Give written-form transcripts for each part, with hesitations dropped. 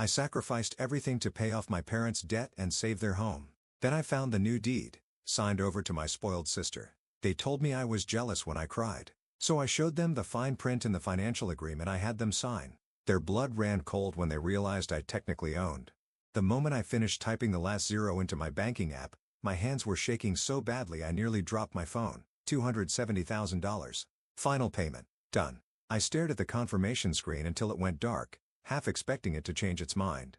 I sacrificed everything to pay off my parents' debt and save their home. Then I found the new deed, signed over to my spoiled sister. They told me I was jealous when I cried. So I showed them the fine print in the financial agreement I had them sign. Their blood ran cold when they realized I technically owned. The moment I finished typing the last zero into my banking app, my hands were shaking so badly I nearly dropped my phone. $270,000. Final payment. Done. I stared at the confirmation screen until it went dark, half expecting it to change its mind.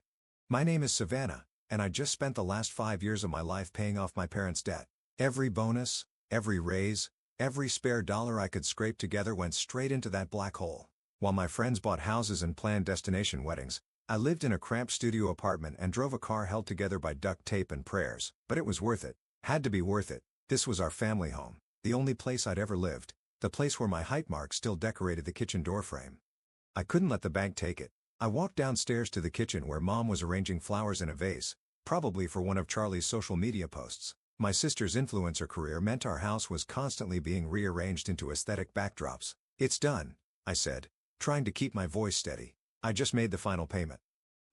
My name is Savannah, and I just spent the last 5 years of my life paying off my parents' debt. Every bonus, every raise, every spare dollar I could scrape together went straight into that black hole. While my friends bought houses and planned destination weddings, I lived in a cramped studio apartment and drove a car held together by duct tape and prayers. But it was worth it. Had to be worth it. This was our family home, the only place I'd ever lived, the place where my height mark still decorated the kitchen doorframe. I couldn't let the bank take it. I walked downstairs to the kitchen where Mom was arranging flowers in a vase, probably for one of Charlie's social media posts. My sister's influencer career meant our house was constantly being rearranged into aesthetic backdrops. "It's done," I said, trying to keep my voice steady. "I just made the final payment."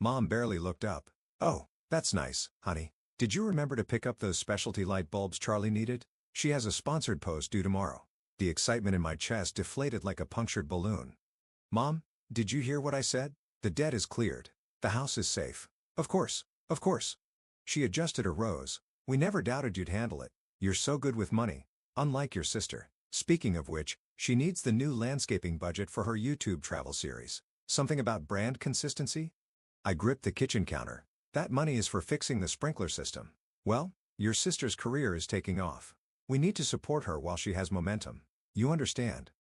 Mom barely looked up. "Oh, that's nice, honey. Did you remember to pick up those specialty light bulbs Charlie needed? She has a sponsored post due tomorrow." The excitement in my chest deflated like a punctured balloon. "Mom, did you hear what I said? The debt is cleared. The house is safe." Of course, of course." She adjusted her rose. "We never doubted you'd handle it. You're so good with money, unlike your sister. Speaking of which, she needs the new landscaping budget for her YouTube travel series. Something about brand consistency?" I gripped the kitchen counter. "That money is for fixing the sprinkler system." "Well, your sister's career is taking off. We need to support her while she has momentum. You understand?"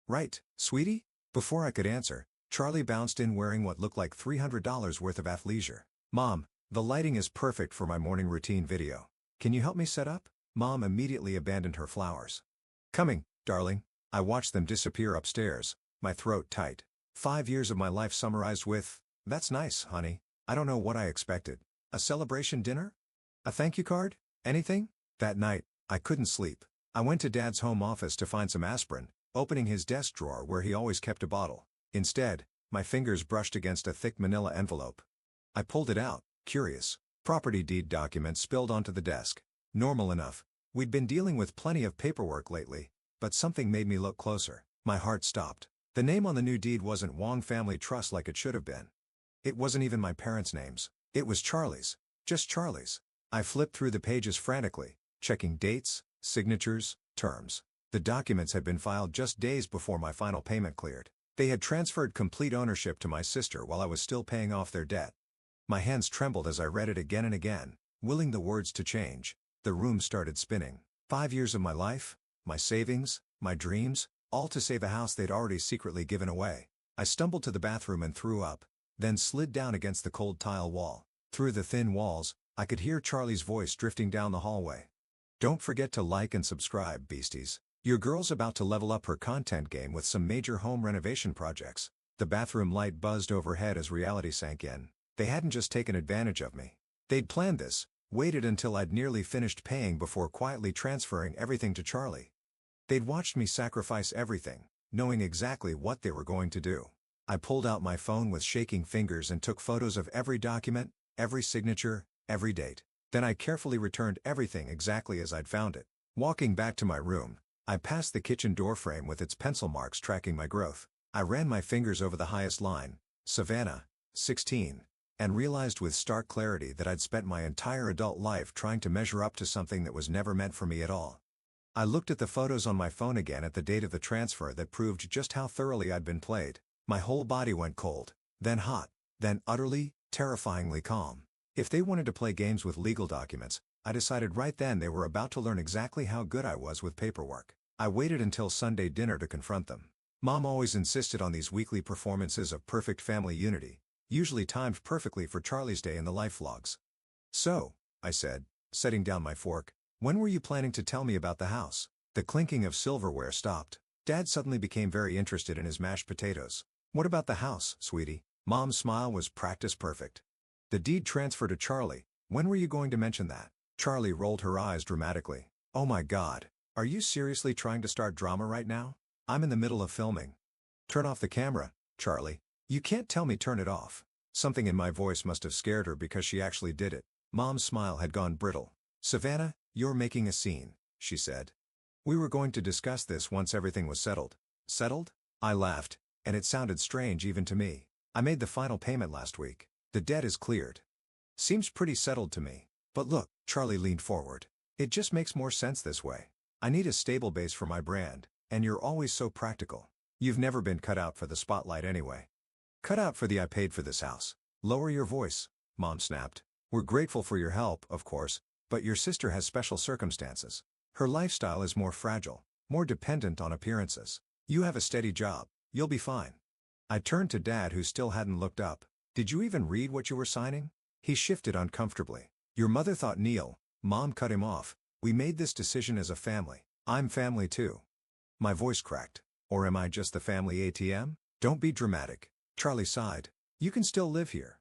"Right, sweetie?" Before I could answer, Charlie bounced in wearing what looked like $300 worth of athleisure. "Mom, the lighting is perfect for my morning routine video. Can you help me set up?" Mom immediately abandoned her flowers. "Coming, darling." I watched them disappear upstairs, my throat tight. 5 years of my life summarized with, "That's nice, honey." I don't know what I expected. A celebration dinner? A thank you card? Anything? That night, I couldn't sleep. I went to Dad's home office to find some aspirin, opening his desk drawer where he always kept a bottle. Instead, my fingers brushed against a thick manila envelope. I pulled it out, curious. Property deed documents spilled onto the desk. Normal enough. We'd been dealing with plenty of paperwork lately, but something made me look closer. My heart stopped. The name on the new deed wasn't Wong Family Trust like it should have been. It wasn't even my parents' names. It was Charlie's. Just Charlie's. I flipped through the pages frantically, checking dates, signatures, terms. The documents had been filed just days before my final payment cleared. They had transferred complete ownership to my sister while I was still paying off their debt. My hands trembled as I read it again and again, willing the words to change. The room started spinning. 5 years of my life, my savings, my dreams, all to save a house they'd already secretly given away. I stumbled to the bathroom and threw up, then slid down against the cold tile wall. Through the thin walls, I could hear Charlie's voice drifting down the hallway. "Don't forget to like and subscribe, beasties. Your girl's about to level up her content game with some major home renovation projects." The bathroom light buzzed overhead as reality sank in. They hadn't just taken advantage of me. They'd planned this, waited until I'd nearly finished paying before quietly transferring everything to Charlie. They'd watched me sacrifice everything, knowing exactly what they were going to do. I pulled out my phone with shaking fingers and took photos of every document, every signature, every date. Then I carefully returned everything exactly as I'd found it. Walking back to my room, I passed the kitchen doorframe with its pencil marks tracking my growth. I ran my fingers over the highest line, Savannah, 16, and realized with stark clarity that I'd spent my entire adult life trying to measure up to something that was never meant for me at all. I looked at the photos on my phone again at the date of the transfer that proved just how thoroughly I'd been played. My whole body went cold, then hot, then utterly, terrifyingly calm. If they wanted to play games with legal documents, I decided right then they were about to learn exactly how good I was with paperwork. I waited until Sunday dinner to confront them. Mom always insisted on these weekly performances of perfect family unity, usually timed perfectly for Charlie's day in the life vlogs. "So," I said, setting down my fork, "when were you planning to tell me about the house?" The clinking of silverware stopped. Dad suddenly became very interested in his mashed potatoes. "What about the house, sweetie?" Mom's smile was practice perfect. "The deed transfer to Charlie, when were you going to mention that?" Charlie rolled her eyes dramatically. "Oh my God, are you seriously trying to start drama right now? I'm in the middle of filming." "Turn off the camera, Charlie. You can't tell me turn it off." Something in my voice must have scared her because she actually did it. Mom's smile had gone brittle. "Savannah, you're making a scene," she said. "We were going to discuss this once everything was settled." "Settled?" I laughed, and it sounded strange even to me. "I made the final payment last week. The debt is cleared." "Seems pretty settled to me. But look," Charlie leaned forward. "It just makes more sense this way. I need a stable base for my brand, and you're always so practical. You've never been cut out for the spotlight anyway." "Cut out for the I paid for this house." "Lower your voice," Mom snapped. "We're grateful for your help, of course, but your sister has special circumstances. Her lifestyle is more fragile, more dependent on appearances. You have a steady job, you'll be fine." I turned to Dad, who still hadn't looked up. "Did you even read what you were signing?" He shifted uncomfortably. "Your mother thought Neil." Mom cut him off. "We made this decision as a family. I'm family too." My voice cracked. "Or am I just the family ATM?" "Don't be dramatic." Charlie sighed. "You can still live here.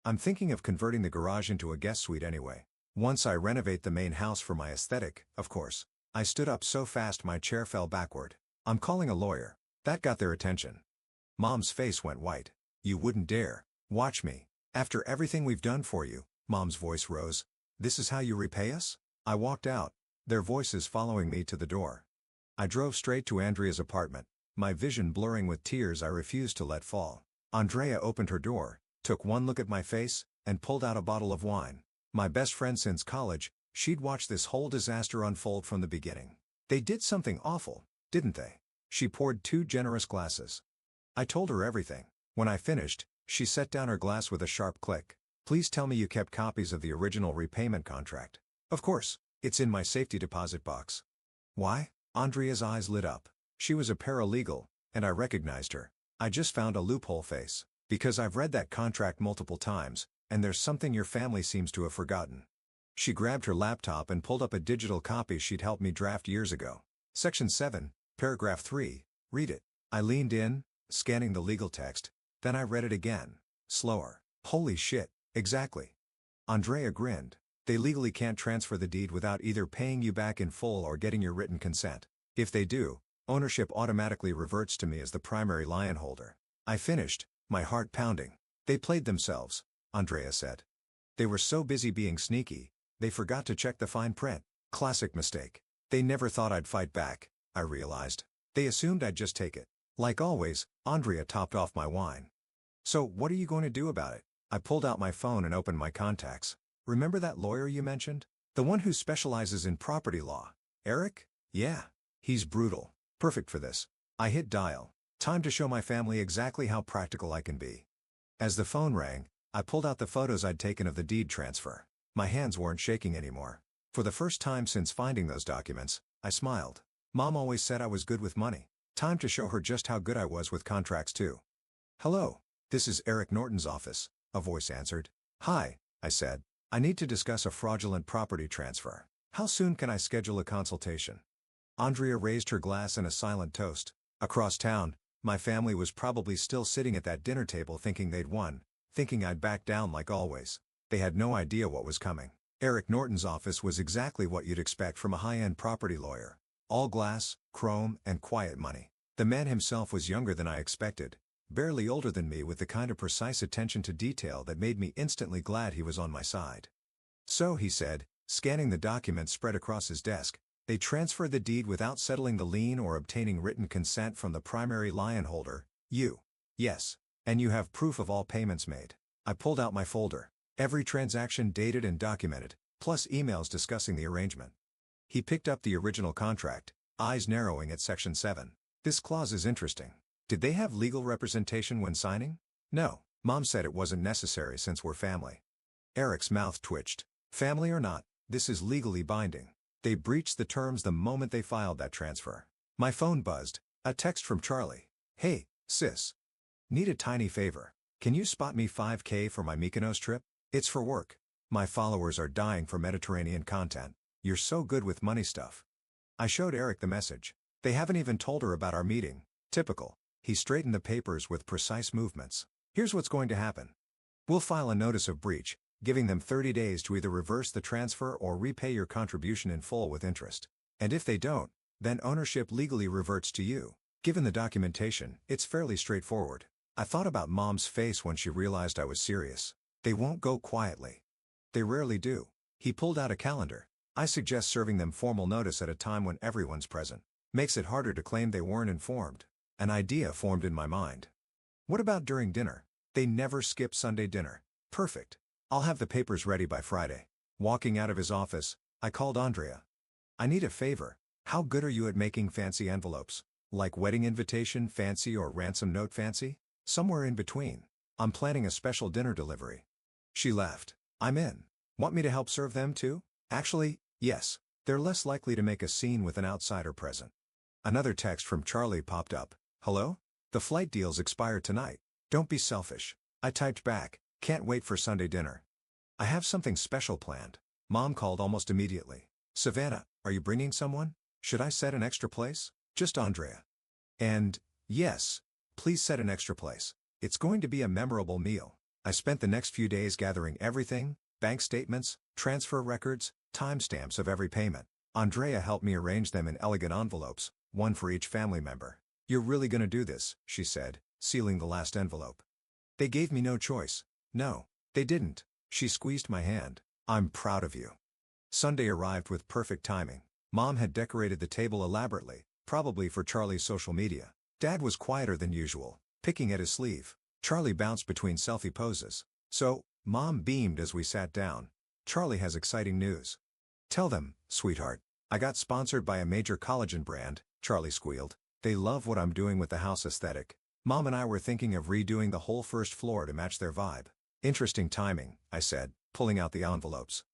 I'm thinking of converting the garage into a guest suite anyway. Once I renovate the main house for my aesthetic, of course." I stood up so fast my chair fell backward. "I'm calling a lawyer." That got their attention. Mom's face went white. "You wouldn't dare. Watch me. After everything we've done for you," Mom's voice rose. "This is how you repay us?" I walked out, their voices following me to the door. I drove straight to Andrea's apartment, my vision blurring with tears I refused to let fall. Andrea opened her door, took one look at my face, and pulled out a bottle of wine. My best friend since college, she'd watched this whole disaster unfold from the beginning. "They did something awful, didn't they?" She poured 2 generous glasses. I told her everything. When I finished, she set down her glass with a sharp click. "Please tell me you kept copies of the original repayment contract." "Of course, it's in my safety deposit box." "Why?" Andrea's eyes lit up. She was a paralegal, and I recognized her. "I just found a loophole face. Because I've read that contract multiple times, and there's something your family seems to have forgotten." She grabbed her laptop and pulled up a digital copy she'd helped me draft years ago. "Section 7, Paragraph 3, read it." I leaned in, scanning the legal text, then I read it again, slower. "Holy shit, exactly." Andrea grinned. "They legally can't transfer the deed without either paying you back in full or getting your written consent. If they do, ownership automatically reverts to me as the primary lion holder." I finished, my heart pounding. "They played themselves," Andrea said. "They were so busy being sneaky, they forgot to check the fine print. Classic mistake. They never thought I'd fight back," I realized. "They assumed I'd just take it." Like always, Andrea topped off my wine. "So what are you going to do about it?" I pulled out my phone and opened my contacts. "Remember that lawyer you mentioned? The one who specializes in property law? Eric? Yeah. He's brutal. Perfect for this." I hit dial. Time to show my family exactly how practical I can be. As the phone rang, I pulled out the photos I'd taken of the deed transfer. My hands weren't shaking anymore. For the first time since finding those documents, I smiled. Mom always said I was good with money. Time to show her just how good I was with contracts too. "Hello. This is Eric Norton's office," a voice answered. "Hi," I said. "I need to discuss a fraudulent property transfer. How soon can I schedule a consultation?" Andrea raised her glass in a silent toast. Across town, my family was probably still sitting at that dinner table thinking they'd won, thinking I'd back down like always. They had no idea what was coming. Eric Norton's office was exactly what you'd expect from a high-end property lawyer. All glass, chrome, and quiet money. The man himself was younger than I expected, barely older than me, with the kind of precise attention to detail that made me instantly glad he was on my side. "So," he said, scanning the documents spread across his desk, "they transferred the deed without settling the lien or obtaining written consent from the primary lion holder, you." "Yes. And you have proof of all payments made." I pulled out my folder. Every transaction dated and documented, plus emails discussing the arrangement. He picked up the original contract, eyes narrowing at Section 7. "This clause is interesting. Did they have legal representation when signing?" "No. Mom said it wasn't necessary since we're family." Eric's mouth twitched. "Family or not, this is legally binding. They breached the terms the moment they filed that transfer." My phone buzzed. A text from Charlie. "Hey, sis. Need a tiny favor. Can you spot me $5K for my Mykonos trip? It's for work. My followers are dying for Mediterranean content. You're so good with money stuff." I showed Eric the message. "They haven't even told her about our meeting." Typical. He straightened the papers with precise movements. "Here's what's going to happen. We'll file a notice of breach, giving them 30 days to either reverse the transfer or repay your contribution in full with interest. And if they don't, then ownership legally reverts to you. Given the documentation, it's fairly straightforward." I thought about Mom's face when she realized I was serious. They won't go quietly. They rarely do. He pulled out a calendar. I suggest serving them formal notice at a time when everyone's present. Makes it harder to claim they weren't informed. An idea formed in my mind. What about during dinner? They never skip Sunday dinner. Perfect. I'll have the papers ready by Friday. Walking out of his office, I called Andrea. I need a favor. How good are you at making fancy envelopes? Like wedding invitation fancy or ransom note fancy? Somewhere in between. I'm planning a special dinner delivery. She laughed. I'm in. Want me to help serve them too? Actually, yes. They're less likely to make a scene with an outsider present. Another text from Charlie popped up. Hello? The flight deals expire tonight. Don't be selfish. I typed back. Can't wait for Sunday dinner. I have something special planned. Mom called almost immediately. Savannah, are you bringing someone? Should I set an extra place? Just Andrea. And, yes, please set an extra place. It's going to be a memorable meal. I spent the next few days gathering everything, bank statements, transfer records, timestamps of every payment. Andrea helped me arrange them in elegant envelopes, one for each family member. You're really gonna do this, she said, sealing the last envelope. They gave me no choice. No, they didn't. She squeezed my hand. I'm proud of you. Sunday arrived with perfect timing. Mom had decorated the table elaborately, probably for Charlie's social media. Dad was quieter than usual, picking at his sleeve. Charlie bounced between selfie poses. So, Mom beamed as we sat down. Charlie has exciting news. Tell them, sweetheart. I got sponsored by a major collagen brand, Charlie squealed. They love what I'm doing with the house aesthetic. Mom and I were thinking of redoing the whole first floor to match their vibe. Interesting timing, I said, pulling out the envelopes.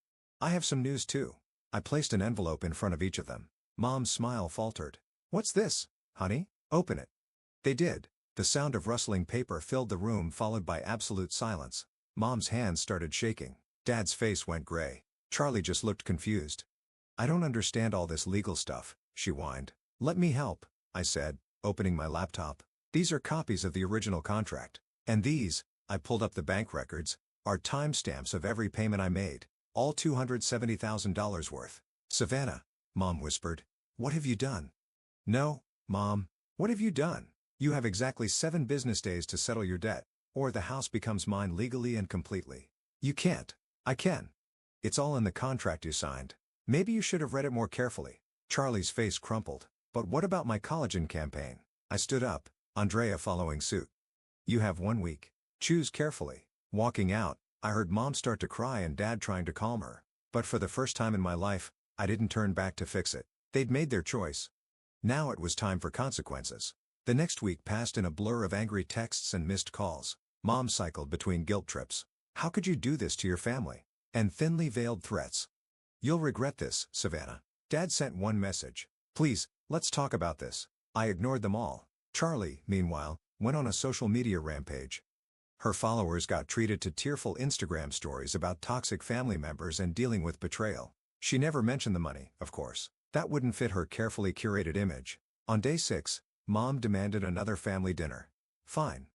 I have some news too. I placed an envelope in front of each of them. Mom's smile faltered. What's this, honey? Open it. They did. The sound of rustling paper filled the room, followed by absolute silence. Mom's hands started shaking. Dad's face went gray. Charlie just looked confused. I don't understand all this legal stuff, she whined. Let me help, I said, opening my laptop. These are copies of the original contract. And these, I pulled up the bank records, are timestamps of every payment I made, all $270,000 worth. Savannah, Mom whispered. What have you done? No, Mom. What have you done? You have exactly 7 business days to settle your debt, or the house becomes mine legally and completely. You can't. I can. It's all in the contract you signed. Maybe you should have read it more carefully. Charlie's face crumpled. But what about my collagen campaign? I stood up, Andrea following suit. You have 1 week. Choose carefully. Walking out, I heard Mom start to cry and Dad trying to calm her. But for the first time in my life, I didn't turn back to fix it. They'd made their choice. Now it was time for consequences. The next week passed in a blur of angry texts and missed calls. Mom cycled between guilt trips. How could you do this to your family? And thinly veiled threats. You'll regret this, Savannah. Dad sent one message. Please, let's talk about this. I ignored them all. Charlie, meanwhile, went on a social media rampage. Her followers got treated to tearful Instagram stories about toxic family members and dealing with betrayal. She never mentioned the money, of course. That wouldn't fit her carefully curated image. On day 6, Mom demanded another family dinner. Fine.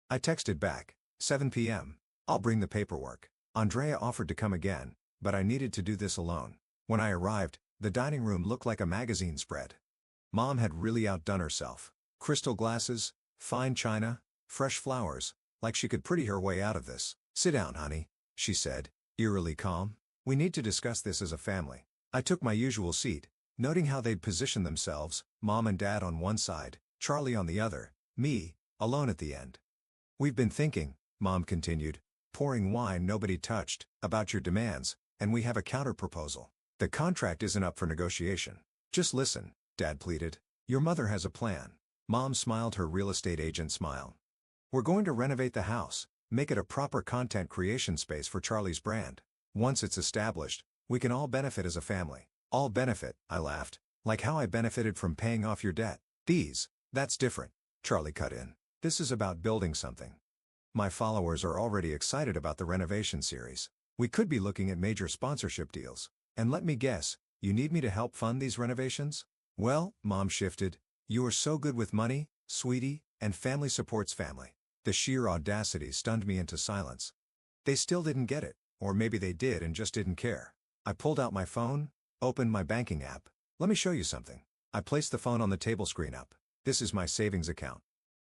I texted back. 7 p.m. I'll bring the paperwork. Andrea offered to come again, but I needed to do this alone. When I arrived, the dining room looked like a magazine spread. Mom had really outdone herself. Crystal glasses, fine china, fresh flowers, like she could pretty her way out of this. Sit down, honey, she said, eerily calm. We need to discuss this as a family. I took my usual seat, noting how they'd positioned themselves, Mom and Dad on one side, Charlie on the other, me, alone at the end. We've been thinking, Mom continued, pouring wine nobody touched, about your demands, and we have a counter-proposal. The contract isn't up for negotiation. Just listen, Dad pleaded. Your mother has a plan. Mom smiled her real estate agent smile. We're going to renovate the house, make it a proper content creation space for Charlie's brand. Once it's established, we can all benefit as a family. All benefit, I laughed, like how I benefited from paying off your debt. That's different, Charlie cut in. This is about building something. My followers are already excited about the renovation series. We could be looking at major sponsorship deals. And let me guess, you need me to help fund these renovations? Well, Mom shifted. You are so good with money, sweetie, and family supports family. The sheer audacity stunned me into silence. They still didn't get it, or maybe they did and just didn't care. I pulled out my phone, opened my banking app. Let me show you something. I placed the phone on the table screen up. This is my savings account.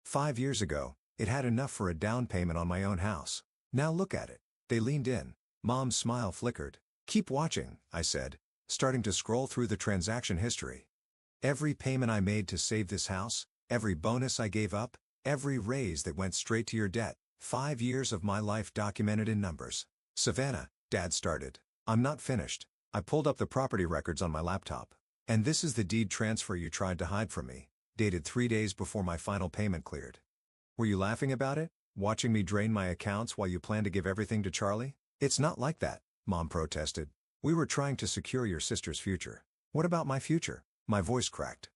5 years ago, It had enough for a down payment on my own house. Now look at it. They leaned in. Mom's smile flickered. Keep watching, I said, starting to scroll through the transaction history. Every payment I made to save this house, every bonus I gave up, every raise that went straight to your debt. 5 years of my life documented in numbers. Savannah, Dad started. I'm not finished. I pulled up the property records on my laptop. And this is the deed transfer you tried to hide from me, dated 3 days before my final payment cleared. Were you laughing about it? Watching me drain my accounts while you plan to give everything to Charlie? It's not like that, Mom protested. We were trying to secure your sister's future. What about my future? My voice cracked.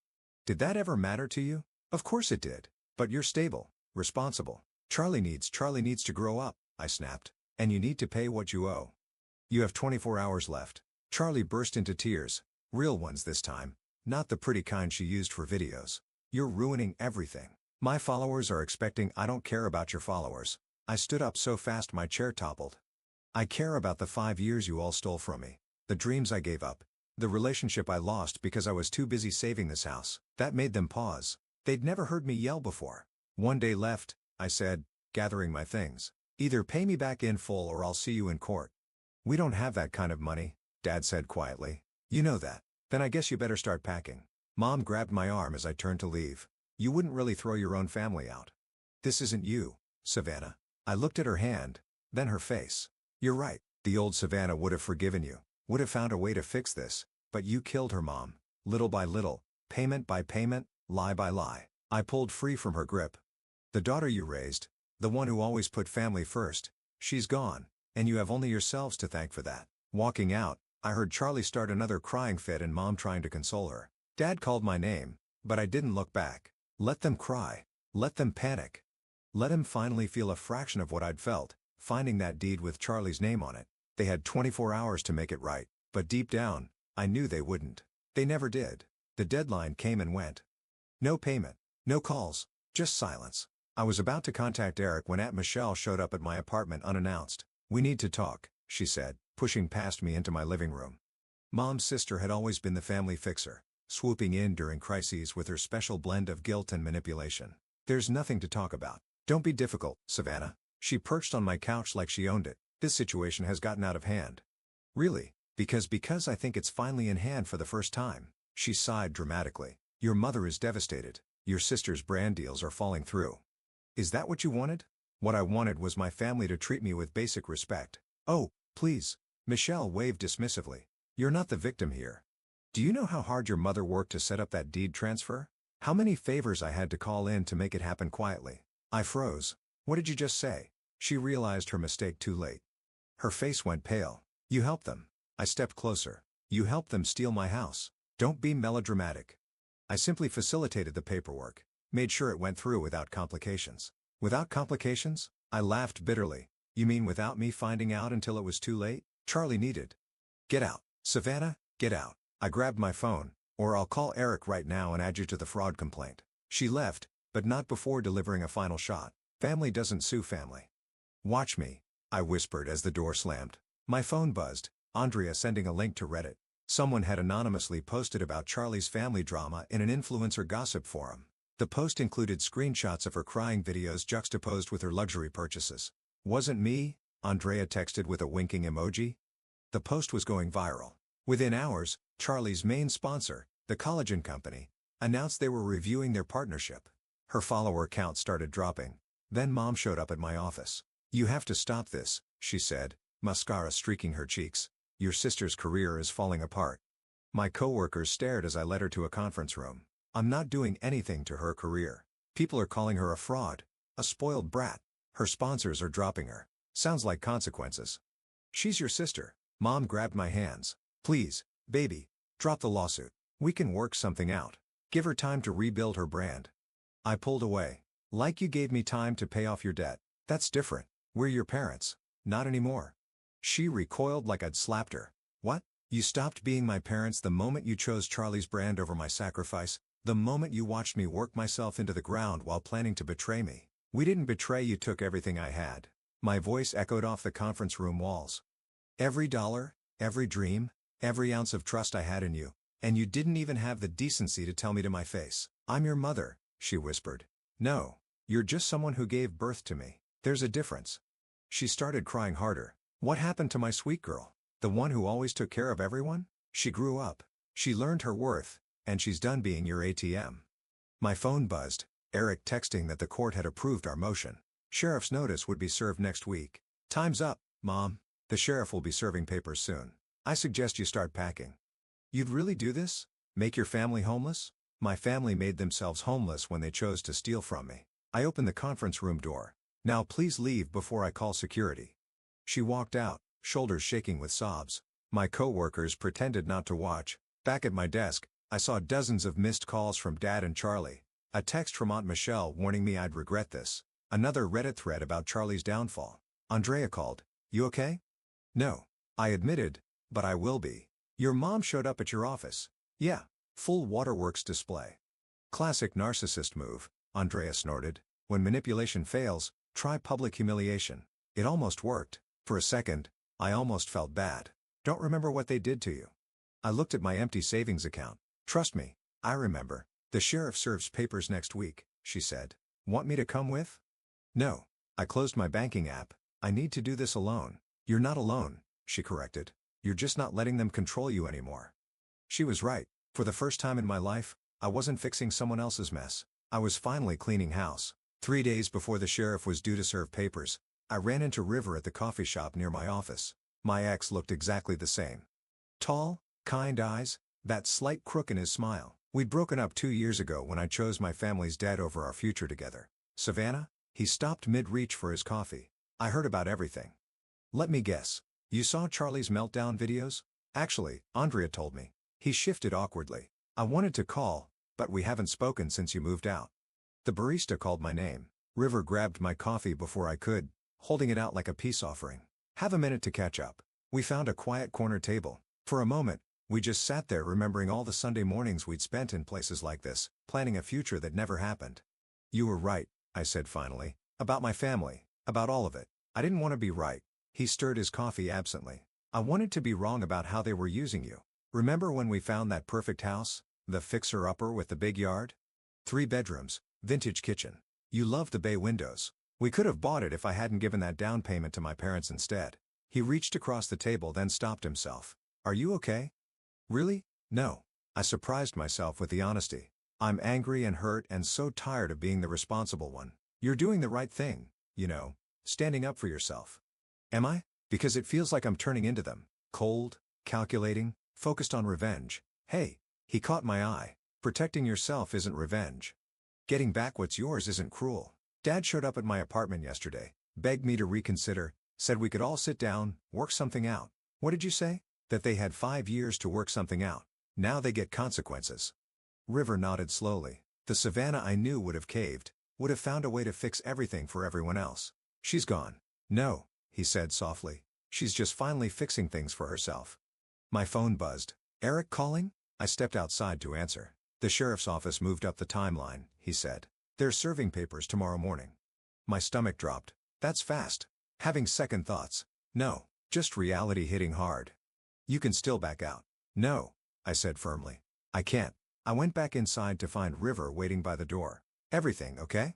Did that ever matter to you? Of course it did. But you're stable, responsible. Charlie needs to grow up, I snapped. And you need to pay what you owe. You have 24 hours left. Charlie burst into tears. Real ones this time. Not the pretty kind she used for videos. You're ruining everything. My followers are expecting. I don't care about your followers. I stood up so fast my chair toppled. I care about the 5 years you all stole from me. The dreams I gave up. The relationship I lost because I was too busy saving this house. That made them pause. They'd never heard me yell before. 1 day left, I said, gathering my things. Either pay me back in full or I'll see you in court. We don't have that kind of money, Dad said quietly. You know that. Then I guess you better start packing. Mom grabbed my arm as I turned to leave. You wouldn't really throw your own family out. This isn't you, Savannah. I looked at her hand, then her face. You're right, the old Savannah would have forgiven you, would have found a way to fix this, but you killed her, Mom. Little by little, payment by payment, lie by lie. I pulled free from her grip. The daughter you raised, the one who always put family first, she's gone, and you have only yourselves to thank for that. Walking out, I heard Charlie start another crying fit and Mom trying to console her. Dad called my name, but I didn't look back. Let them cry. Let them panic. Let him finally feel a fraction of what I'd felt, finding that deed with Charlie's name on it. They had 24 hours to make it right, but deep down, I knew they wouldn't. They never did. The deadline came and went. No payment. No calls. Just silence. I was about to contact Eric when Aunt Michelle showed up at my apartment unannounced. We need to talk, she said, pushing past me into my living room. Mom's sister had always been the family fixer, swooping in during crises with her special blend of guilt and manipulation. There's nothing to talk about. Don't be difficult, Savannah. She perched on my couch like she owned it. This situation has gotten out of hand. Really? Because I think it's finally in hand for the first time. She sighed dramatically. Your mother is devastated. Your sister's brand deals are falling through. Is that what you wanted? What I wanted was my family to treat me with basic respect. Oh, please. Michelle waved dismissively. You're not the victim here. Do you know how hard your mother worked to set up that deed transfer? How many favors I had to call in to make it happen quietly? I froze. What did you just say? She realized her mistake too late. Her face went pale. You helped them. I stepped closer. You helped them steal my house. Don't be melodramatic. I simply facilitated the paperwork, made sure it went through without complications. Without complications? I laughed bitterly. You mean without me finding out until it was too late? Charlie needed. Get out. Savannah, get out. I grabbed my phone, or I'll call Eric right now and add you to the fraud complaint. She left, but not before delivering a final shot. Family doesn't sue family. Watch me, I whispered as the door slammed. My phone buzzed, Andrea sending a link to Reddit. Someone had anonymously posted about Charlie's family drama in an influencer gossip forum. The post included screenshots of her crying videos juxtaposed with her luxury purchases. Wasn't me, Andrea texted with a winking emoji. The post was going viral. Within hours, Charlie's main sponsor, the collagen company, announced they were reviewing their partnership. Her follower count started dropping. Then Mom showed up at my office. You have to stop this, she said, mascara streaking her cheeks. Your sister's career is falling apart. My coworkers stared as I led her to a conference room. I'm not doing anything to her career. People are calling her a fraud, a spoiled brat. Her sponsors are dropping her. Sounds like consequences. She's your sister. Mom grabbed my hands. Please, baby, drop the lawsuit. We can work something out. Give her time to rebuild her brand. I pulled away. Like you gave me time to pay off your debt. That's different. We're your parents. Not anymore. She recoiled like I'd slapped her. What? You stopped being my parents the moment you chose Charlie's brand over my sacrifice, the moment you watched me work myself into the ground while planning to betray me. We didn't betray you, took everything I had. My voice echoed off the conference room walls. Every dollar, every dream, every ounce of trust I had in you, and you didn't even have the decency to tell me to my face. I'm your mother, she whispered. No. You're just someone who gave birth to me. There's a difference. She started crying harder. What happened to my sweet girl? The one who always took care of everyone? She grew up. She learned her worth, and she's done being your ATM. My phone buzzed, Eric texting that the court had approved our motion. Sheriff's notice would be served next week. Time's up, Mom. The sheriff will be serving papers soon. I suggest you start packing. You'd really do this? Make your family homeless? My family made themselves homeless when they chose to steal from me. I opened the conference room door. Now please leave before I call security. She walked out, shoulders shaking with sobs. My coworkers pretended not to watch. Back at my desk, I saw dozens of missed calls from Dad and Charlie. A text from Aunt Michelle warning me I'd regret this. Another Reddit thread about Charlie's downfall. Andrea called. You okay? No. I admitted, but I will be. Your mom showed up at your office. Yeah. Full waterworks display. Classic narcissist move, Andrea snorted. When manipulation fails, try public humiliation. It almost worked. For a second, I almost felt bad. Don't remember what they did to you. I looked at my empty savings account. Trust me, I remember. The sheriff serves papers next week, she said. Want me to come with? No. I closed my banking app. I need to do this alone. You're not alone, she corrected. You're just not letting them control you anymore. She was right. For the first time in my life, I wasn't fixing someone else's mess. I was finally cleaning house. 3 days before the sheriff was due to serve papers, I ran into River at the coffee shop near my office. My ex looked exactly the same. Tall, kind eyes, that slight crook in his smile. We'd broken up 2 years ago when I chose my family's debt over our future together. Savannah? He stopped mid-reach for his coffee. I heard about everything. Let me guess. You saw Charlie's meltdown videos? Actually, Andrea told me. He shifted awkwardly. I wanted to call, but we haven't spoken since you moved out. The barista called my name. River grabbed my coffee before I could, holding it out like a peace offering. Have a minute to catch up. We found a quiet corner table. For a moment, we just sat there remembering all the Sunday mornings we'd spent in places like this, planning a future that never happened. You were right, I said finally. About my family, about all of it. I didn't want to be right. He stirred his coffee absently. I wanted to be wrong about how they were using you. Remember when we found that perfect house? The fixer-upper with the big yard? 3 bedrooms, vintage kitchen. You loved the bay windows. We could have bought it if I hadn't given that down payment to my parents instead. He reached across the table then stopped himself. Are you okay? Really? No. I surprised myself with the honesty. I'm angry and hurt and so tired of being the responsible one. You're doing the right thing, you know, standing up for yourself. Am I? Because it feels like I'm turning into them. Cold, calculating, focused on revenge. Hey, he caught my eye. Protecting yourself isn't revenge. Getting back what's yours isn't cruel. Dad showed up at my apartment yesterday, begged me to reconsider, said we could all sit down, work something out. What did you say? That they had 5 years to work something out. Now they get consequences. River nodded slowly. The Savannah I knew would have caved, would have found a way to fix everything for everyone else. She's gone. No, he said softly. She's just finally fixing things for herself. My phone buzzed. Eric calling? I stepped outside to answer. The sheriff's office moved up the timeline, he said. They're serving papers tomorrow morning. My stomach dropped. That's fast. Having second thoughts. No, just reality hitting hard. You can still back out. No, I said firmly. I can't. I went back inside to find River waiting by the door. Everything okay?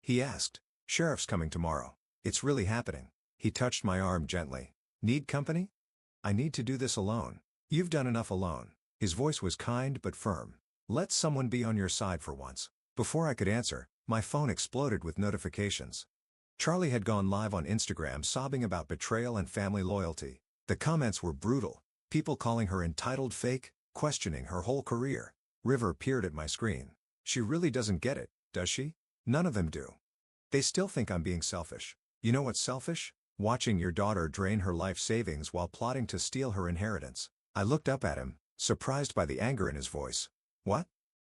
He asked. Sheriff's coming tomorrow. It's really happening. He touched my arm gently. Need company? I need to do this alone. You've done enough alone. His voice was kind but firm. Let someone be on your side for once. Before I could answer, my phone exploded with notifications. Charlie had gone live on Instagram sobbing about betrayal and family loyalty. The comments were brutal. People calling her entitled fake, questioning her whole career. River peered at my screen. She really doesn't get it, does she? None of them do. They still think I'm being selfish. You know what's selfish? Watching your daughter drain her life savings while plotting to steal her inheritance. I looked up at him, surprised by the anger in his voice. What?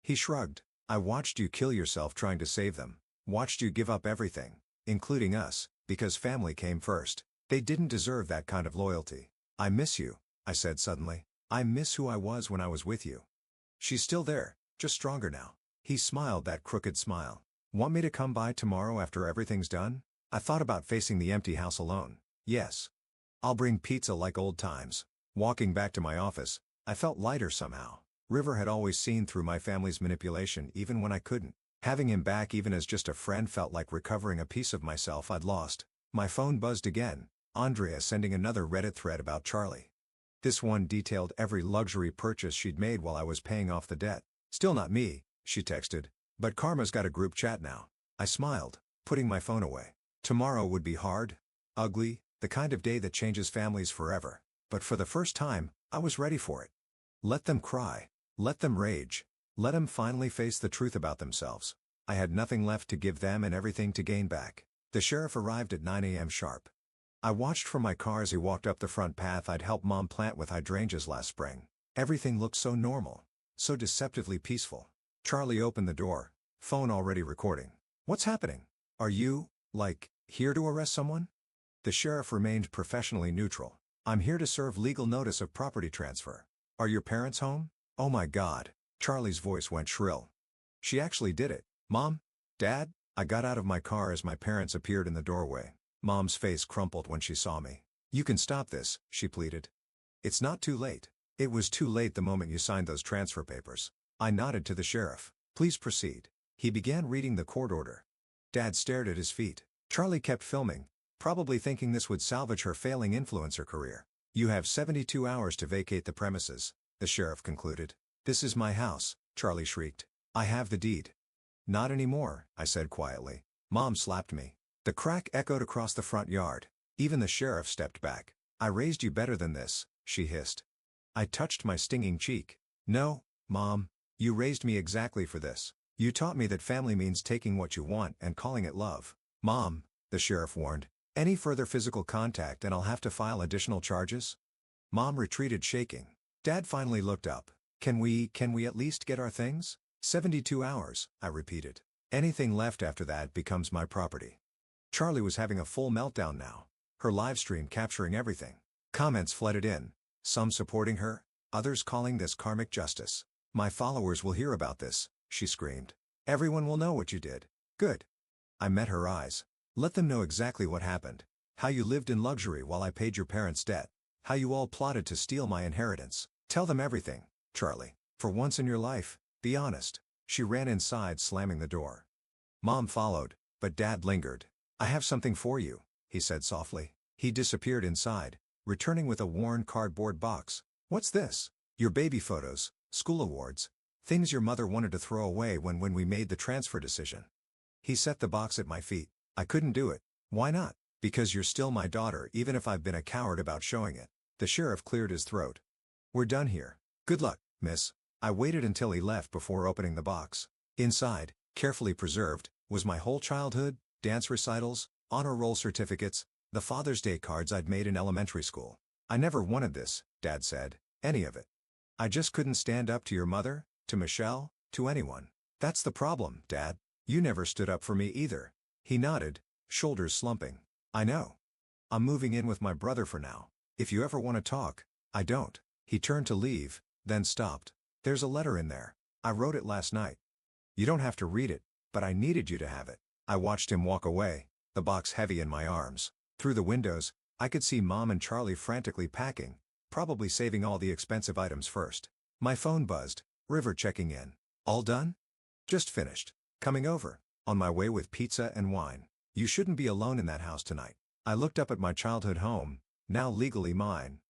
He shrugged. I watched you kill yourself trying to save them. Watched you give up everything, including us, because family came first. They didn't deserve that kind of loyalty. I miss you, I said suddenly. I miss who I was when I was with you. She's still there, just stronger now. He smiled that crooked smile. Want me to come by tomorrow after everything's done? I thought about facing the empty house alone. Yes. I'll bring pizza like old times. Walking back to my office, I felt lighter somehow. River had always seen through my family's manipulation even when I couldn't. Having him back even as just a friend felt like recovering a piece of myself I'd lost. My phone buzzed again, Andrea sending another Reddit thread about Charlie. This one detailed every luxury purchase she'd made while I was paying off the debt. Still not me, she texted. But Karma's got a group chat now. I smiled, putting my phone away. Tomorrow would be hard, ugly, the kind of day that changes families forever. But for the first time, I was ready for it. Let them cry. Let them rage. Let them finally face the truth about themselves. I had nothing left to give them and everything to gain back. The sheriff arrived at 9 a.m. sharp. I watched from my car as he walked up the front path I'd helped Mom plant with hydrangeas last spring. Everything looked so normal, so deceptively peaceful. Charlie opened the door, phone already recording. What's happening? Are you, here to arrest someone? The sheriff remained professionally neutral. I'm here to serve legal notice of property transfer. Are your parents home? Oh my God. Charlie's voice went shrill. She actually did it. Mom? Dad? I got out of my car as my parents appeared in the doorway. Mom's face crumpled when she saw me. You can stop this, she pleaded. It's not too late. It was too late the moment you signed those transfer papers. I nodded to the sheriff. Please proceed. He began reading the court order. Dad stared at his feet. Charlie kept filming, probably thinking this would salvage her failing influencer career. You have 72 hours to vacate the premises, the sheriff concluded. This is my house, Charlie shrieked. I have the deed. Not anymore, I said quietly. Mom slapped me. The crack echoed across the front yard. Even the sheriff stepped back. I raised you better than this, she hissed. I touched my stinging cheek. No, Mom. You raised me exactly for this. You taught me that family means taking what you want and calling it love. Mom, the sheriff warned, any further physical contact and I'll have to file additional charges? Mom retreated shaking. Dad finally looked up. Can we at least get our things? 72 hours, I repeated. Anything left after that becomes my property. Charlie was having a full meltdown now, her live stream capturing everything. Comments flooded in, some supporting her, others calling this karmic justice. My followers will hear about this, she screamed. Everyone will know what you did. Good. I met her eyes. Let them know exactly what happened. How you lived in luxury while I paid your parents' debt. How you all plotted to steal my inheritance. Tell them everything, Charlie. For once in your life, be honest. She ran inside, slamming the door. Mom followed, but Dad lingered. I have something for you, he said softly. He disappeared inside, returning with a worn cardboard box. What's this? Your baby photos, school awards, things your mother wanted to throw away when we made the transfer decision. He set the box at my feet. I couldn't do it. Why not? Because you're still my daughter even if I've been a coward about showing it. The sheriff cleared his throat. We're done here. Good luck, miss. I waited until he left before opening the box. Inside, carefully preserved, was my whole childhood, dance recitals, honor roll certificates, the Father's Day cards I'd made in elementary school. I never wanted this, Dad said, any of it. I just couldn't stand up to your mother, to Michelle, to anyone. That's the problem, Dad. You never stood up for me either. He nodded, shoulders slumping. I know. I'm moving in with my brother for now. If you ever want to talk, I don't. He turned to leave, then stopped. There's a letter in there. I wrote it last night. You don't have to read it, but I needed you to have it. I watched him walk away, the box heavy in my arms. Through the windows, I could see Mom and Charlie frantically packing, probably saving all the expensive items first. My phone buzzed, River checking in. All done? Just finished. Coming over. On my way with pizza and wine. You shouldn't be alone in that house tonight. I looked up at my childhood home, now legally mine.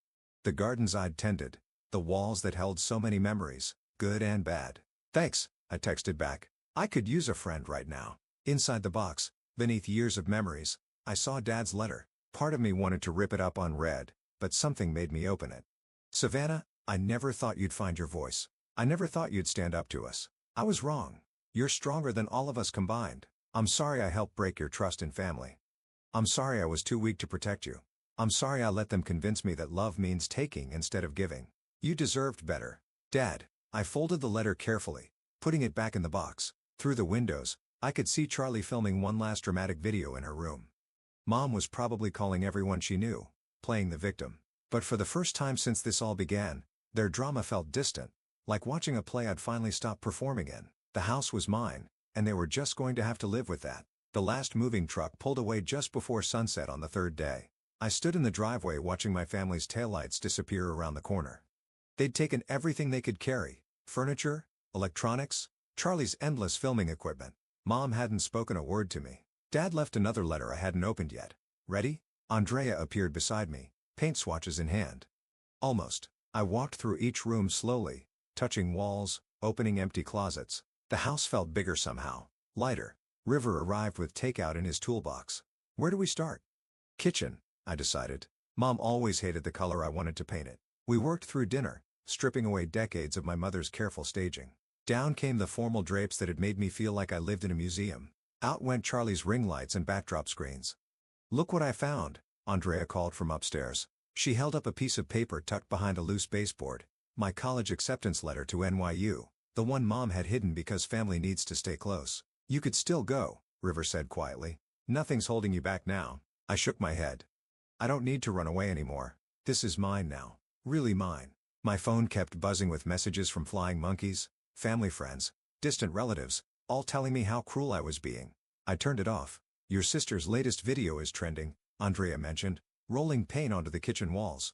The gardens I'd tended. The walls that held so many memories, good and bad. Thanks, I texted back. I could use a friend right now. Inside the box, beneath years of memories, I saw Dad's letter. Part of me wanted to rip it up unread, but something made me open it. Savannah, I never thought you'd find your voice. I never thought you'd stand up to us. I was wrong. You're stronger than all of us combined. I'm sorry I helped break your trust in family. I'm sorry I was too weak to protect you. I'm sorry I let them convince me that love means taking instead of giving. You deserved better. Dad, I folded the letter carefully, putting it back in the box. Through the windows, I could see Charlie filming one last dramatic video in her room. Mom was probably calling everyone she knew, playing the victim. But for the first time since this all began, their drama felt distant, like watching a play I'd finally stopped performing in. The house was mine, and they were just going to have to live with that. The last moving truck pulled away just before sunset on the third day. I stood in the driveway watching my family's taillights disappear around the corner. They'd taken everything they could carry, furniture, electronics, Charlie's endless filming equipment. Mom hadn't spoken a word to me. Dad left another letter I hadn't opened yet. Ready? Andrea appeared beside me, paint swatches in hand. Almost. I walked through each room slowly, touching walls, opening empty closets. The house felt bigger somehow, lighter. River arrived with takeout in his toolbox. Where do we start? Kitchen, I decided. Mom always hated the color I wanted to paint it. We worked through dinner, stripping away decades of my mother's careful staging. Down came the formal drapes that had made me feel like I lived in a museum. Out went Charlie's ring lights and backdrop screens. Look what I found, Andrea called from upstairs. She held up a piece of paper tucked behind a loose baseboard. My college acceptance letter to NYU, the one Mom had hidden because family needs to stay close. You could still go, River said quietly. Nothing's holding you back now. I shook my head. I don't need to run away anymore. This is mine now. Really mine. My phone kept buzzing with messages from flying monkeys, family friends, distant relatives, all telling me how cruel I was being. I turned it off. Your sister's latest video is trending, Andrea mentioned, rolling paint onto the kitchen walls.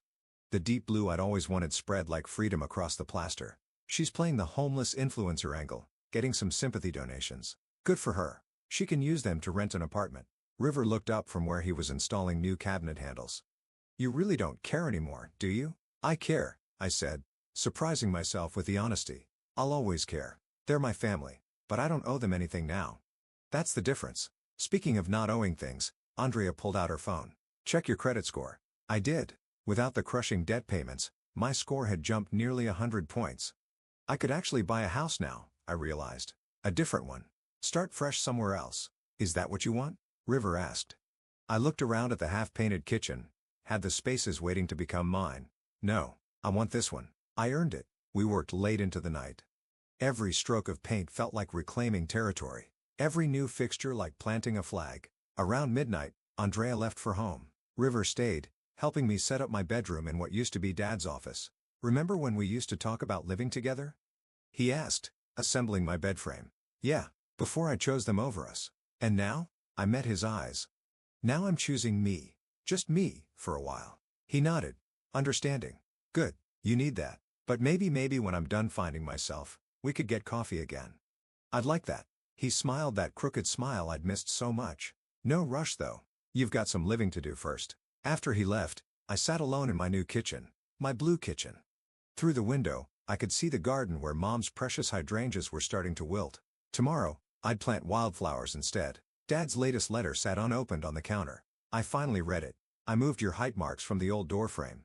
The deep blue I'd always wanted spread like freedom across the plaster. She's playing the homeless influencer angle, getting some sympathy donations. Good for her. She can use them to rent an apartment. River looked up from where he was installing new cabinet handles. You really don't care anymore, do you? I care, I said, surprising myself with the honesty. I'll always care. They're my family, but I don't owe them anything now. That's the difference. Speaking of not owing things, Andrea pulled out her phone. Check your credit score. I did. Without the crushing debt payments, my score had jumped nearly 100 points. I could actually buy a house now, I realized. A different one. Start fresh somewhere else. Is that what you want? River asked. I looked around at the half-painted kitchen. Had the spaces waiting to become mine. No, I want this one. I earned it. We worked late into the night. Every stroke of paint felt like reclaiming territory. Every new fixture like planting a flag. Around midnight, Andrea left for home. River stayed, helping me set up my bedroom in what used to be Dad's office. Remember when we used to talk about living together? He asked, assembling my bed frame. Yeah, before I chose them over us. And now? I met his eyes. Now I'm choosing me. Just me, for a while. He nodded, understanding. Good, you need that. But maybe when I'm done finding myself, we could get coffee again. I'd like that. He smiled that crooked smile I'd missed so much. No rush though. You've got some living to do first. After he left, I sat alone in my new kitchen. My blue kitchen. Through the window, I could see the garden where Mom's precious hydrangeas were starting to wilt. Tomorrow, I'd plant wildflowers instead. Dad's latest letter sat unopened on the counter. I finally read it. I moved your height marks from the old door frame.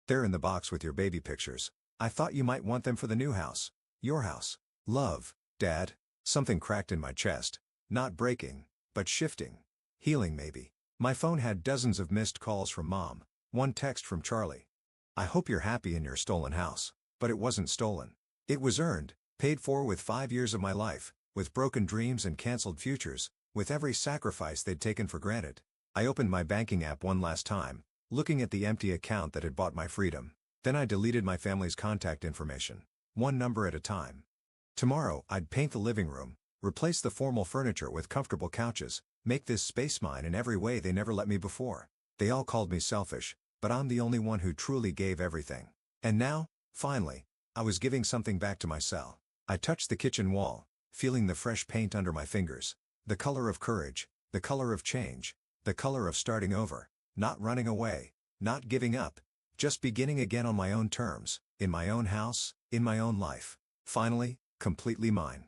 They're in the box with your baby pictures. I thought you might want them for the new house. Your house. Love, Dad. Something cracked in my chest. Not breaking, but shifting. Healing maybe. My phone had dozens of missed calls from Mom. One text from Charlie. I hope you're happy in your stolen house. But it wasn't stolen. It was earned, paid for with 5 years of my life, with broken dreams and canceled futures, with every sacrifice they'd taken for granted. I opened my banking app one last time, looking at the empty account that had bought my freedom. Then I deleted my family's contact information, one number at a time. Tomorrow, I'd paint the living room, replace the formal furniture with comfortable couches, make this space mine in every way they never let me before. They all called me selfish, but I'm the only one who truly gave everything. And now, finally, I was giving something back to my cell. I touched the kitchen wall, feeling the fresh paint under my fingers. The color of courage, the color of change, the color of starting over, not running away, not giving up, just beginning again on my own terms, in my own house, in my own life. Finally, completely mine.